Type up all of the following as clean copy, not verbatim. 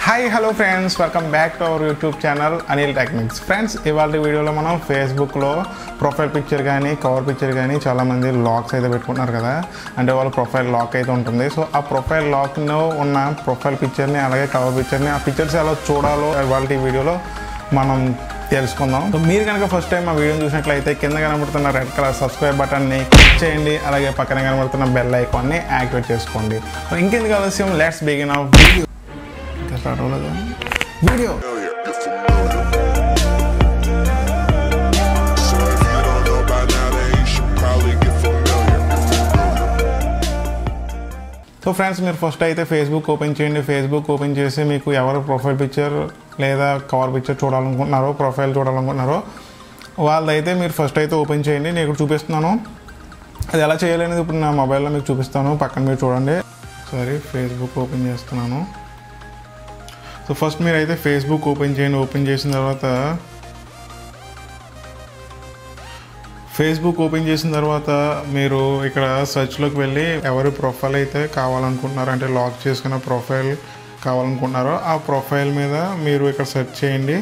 Hi, hello friends, welcome back to our YouTube channel Anil Techniques. Friends, ఇవాల్టి వీడియోలో మనం ఫేస్బుక్లో ప్రొఫైల్ పిక్చర్ కానీ కవర్ పిక్చర్ కానీ చాలామంది లాక్స్ అయితే పెట్టుకుంటున్నారు కదా, అంటే వాళ్ళ ప్రొఫైల్ లాక్ అయితే ఉంటుంది. సో ఆ ప్రొఫైల్ లాక్లో ఉన్న ప్రొఫైల్ పిక్చర్ని అలాగే కవర్ పిక్చర్ని ఆ పిక్చర్స్ ఎలా చూడాలో ఇవాల్టి వీడియోలో మనం తెలుసుకుందాం. సో మీరు కనుక ఫస్ట్ టైం ఆ వీడియోని చూసినట్లయితే కింద కనబడుతున్న రెడ్ కలర్ సబ్స్క్రైబ్ బటన్ని క్లిక్ చేయండి, అలాగే పక్కన కనబడుతున్న బెల్ ఐకాన్ని యాక్టివేట్ చేసుకోండి. సో ఇంకెందుకు ఆలస్యం, let's begin our video. Start అవ్వలేదా వీడియో? సో ఫ్రెండ్స్, మీరు ఫస్ట్ అయితే ఫేస్బుక్ ఓపెన్ చేయండి. ఫేస్బుక్ ఓపెన్ చేసి మీకు ఎవరు ప్రొఫైల్ పిక్చర్ లేదా కవర్ పిక్చర్ చూడాలనుకుంటున్నారో, ప్రొఫైల్ చూడాలనుకుంటున్నారో వాళ్ళదైతే మీరు ఫస్ట్ అయితే ఓపెన్ చేయండి. నేను ఇక్కడ చూపిస్తున్నాను, అది ఎలా చేయాలనేది ఇప్పుడు నా మొబైల్లో మీకు చూపిస్తాను. పక్కన మీరు చూడండి. సరే, ఫేస్బుక్ ఓపెన్ చేస్తున్నాను. సో ఫస్ట్ మీరు అయితే ఫేస్బుక్ ఓపెన్ చేయండి. ఓపెన్ చేసిన తర్వాత మీరు ఇక్కడ సెర్చ్లోకి వెళ్ళి ఎవరి ప్రొఫైల్ అయితే కావాలనుకుంటున్నారో, అంటే లాక్ చేసుకున్న ప్రొఫైల్ కావాలనుకుంటున్నారో ఆ ప్రొఫైల్ మీద మీరు ఇక్కడ సెర్చ్ చేయండి.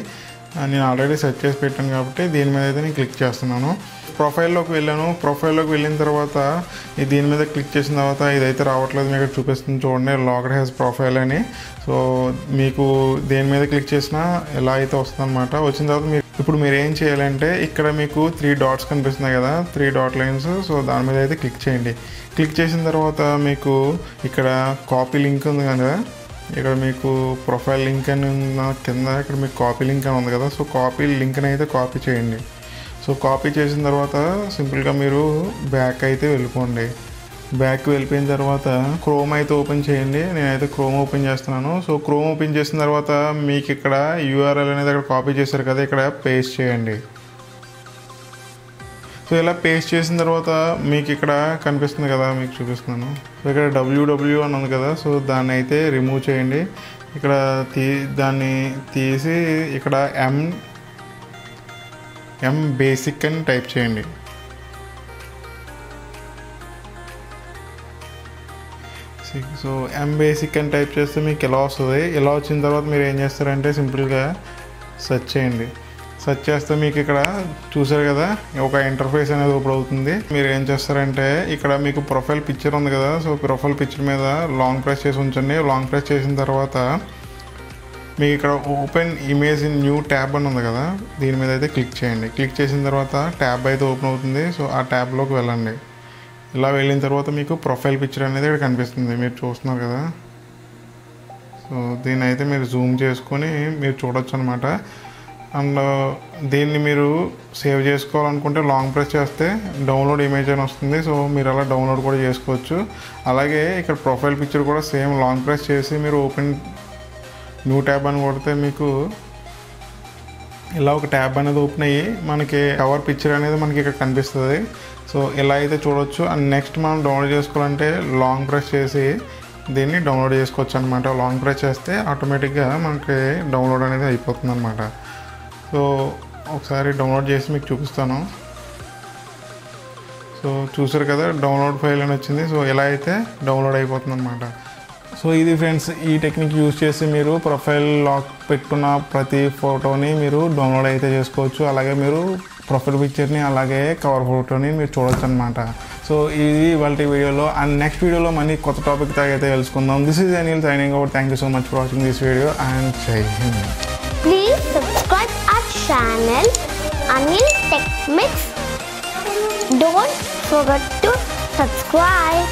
నేను ఆల్రెడీ సెర్చ్ చేసి పెట్టాను కాబట్టి దీని మీద అయితే నేను క్లిక్ చేస్తున్నాను. ప్రొఫైల్లోకి వెళ్ళాను. ప్రొఫైల్లోకి వెళ్ళిన తర్వాత దీని మీద క్లిక్ చేసిన తర్వాత ఇదైతే రావట్లేదు, మీకు చూపిస్తుంది చూడండి, లాక్డ్ హ్యాస్ ప్రొఫైల్ అని. సో మీకు దేని మీద క్లిక్ చేసినా ఎలా అయితే వస్తుంది అనమాట. వచ్చిన తర్వాత ఇప్పుడు మీరు ఏం చేయాలంటే ఇక్కడ మీకు 3 డాట్స్ కనిపిస్తున్నాయి కదా, 3 డాట్ లైన్స్. సో దాని మీద అయితే క్లిక్ చేయండి. క్లిక్ చేసిన తర్వాత మీకు ఇక్కడ కాపీ లింక్ ఉంది కదా, ఇక్కడ మీకు ప్రొఫైల్ లింక్ అని కింద ఇక్కడ మీకు కాపీ లింక్ అని ఉంది కదా. సో కాపీ లింక్ని అయితే కాపీ చేయండి. సో కాపీ చేసిన తర్వాత సింపుల్గా మీరు బ్యాక్ అయితే వెళ్ళిపోండి. బ్యాక్ వెళ్ళిపోయిన తర్వాత క్రోమ్ అయితే ఓపెన్ చేయండి. నేనైతే క్రోమ్ ఓపెన్ చేస్తున్నాను. సో క్రోమ్ ఓపెన్ చేసిన తర్వాత మీకు ఇక్కడ యూఆర్ఎల్ అనేది అక్కడ కాపీ చేశారు కదా, ఇక్కడ పేస్ట్ చేయండి. సో ఇలా పేస్ట్ చేసిన తర్వాత మీకు ఇక్కడ కనిపిస్తుంది కదా, మీకు చూపిస్తున్నాను. సో ఇక్కడ www అని ఉంది కదా, సో దాన్ని అయితే రిమూవ్ చేయండి. ఇక్కడ దాన్ని తీసి ఇక్కడ ఎం బేసిక్ అని టైప్ చేయండి. సో ఎం బేసిక్ అని టైప్ చేస్తే మీకు ఇలా వస్తుంది. ఇలా వచ్చిన తర్వాత మీరు ఏం చేస్తారంటే సింపుల్గా సెర్చ్ చేయండి. సెర్చ్ చేస్తే మీకు ఇక్కడ చూసారు కదా ఒక ఇంటర్ఫేస్ అనేది ఓపెన్ అవుతుంది. మీరు ఏం చేస్తారంటే ఇక్కడ మీకు ప్రొఫైల్ పిక్చర్ ఉంది కదా, సో ప్రొఫైల్ పిక్చర్ మీద లాంగ్ ప్రెస్ చేసి ఉంచండి. లాంగ్ ప్రెస్ చేసిన తర్వాత మీకు ఇక్కడ open image in new tab అని ఉంది కదా, దీని మీద అయితే క్లిక్ చేయండి. క్లిక్ చేసిన తర్వాత ట్యాబ్ అయితే ఓపెన్ అవుతుంది. సో ఆ ట్యాబ్లోకి వెళ్ళండి. ఇలా వెళ్ళిన తర్వాత మీకు ప్రొఫైల్ పిక్చర్ అనేది ఇక్కడ కనిపిస్తుంది, మీరు చూస్తున్నారు కదా. సో దీన్ని అయితే మీరు జూమ్ చేసుకొని మీరు చూడొచ్చు అనమాట. అండ్ దీన్ని మీరు సేవ్ చేసుకోవాలనుకుంటే లాంగ్ ప్రెస్ చేస్తే డౌన్లోడ్ ఇమేజ్ అని వస్తుంది. సో మీరు అలా డౌన్లోడ్ కూడా చేసుకోవచ్చు. అలాగే ఇక్కడ ప్రొఫైల్ పిక్చర్ కూడా సేమ్ లాంగ్ ప్రెస్ చేసి మీరు ఓపెన్ న్యూ ట్యాబ్ అని కొడితే మీకు ఇలా ఒక ట్యాబ్ అనేది ఓపెన్ అయ్యి మనకి కవర్ పిక్చర్ అనేది మనకి ఇక్కడ కనిపిస్తుంది. సో ఇలా అయితే చూడొచ్చు. అండ్ నెక్స్ట్ మనం డౌన్లోడ్ చేసుకోవాలంటే లాంగ్ ప్రెస్ చేసి దీన్ని డౌన్లోడ్ చేసుకోవచ్చు అనమాట. లాంగ్ ప్రెస్ చేస్తే ఆటోమేటిక్గా మనకి డౌన్లోడ్ అనేది అయిపోతుంది అనమాట. సో ఒకసారి డౌన్లోడ్ చేసి మీకు చూపిస్తాను. సో చూసారు కదా, డౌన్లోడ్ ఫైల్ అని వచ్చింది. సో ఇలా అయితే డౌన్లోడ్ అయిపోతుంది అనమాట. సో ఇది ఫ్రెండ్స్, ఈ టెక్నిక్ యూజ్ చేసి మీరు ప్రొఫైల్ లాక్ పెట్టుకున్న ప్రతి ఫోటోని మీరు డౌన్లోడ్ అయితే చేసుకోవచ్చు. అలాగే మీరు ప్రొఫైల్ పిక్చర్ని అలాగే కవర్ ఫోటోని మీరు చూడొచ్చు అనమాట. సో ఇది ఇవాళ వీడియోలో. అండ్ నెక్స్ట్ వీడియోలో మళ్ళీ కొత్త టాపిక్ అయితే తెలుసుకుందాం. This is Anil signing out. Thank you so much for watching this video and జై Hind. Please subscribe our channel Anil Techniques. Don't forget to subscribe.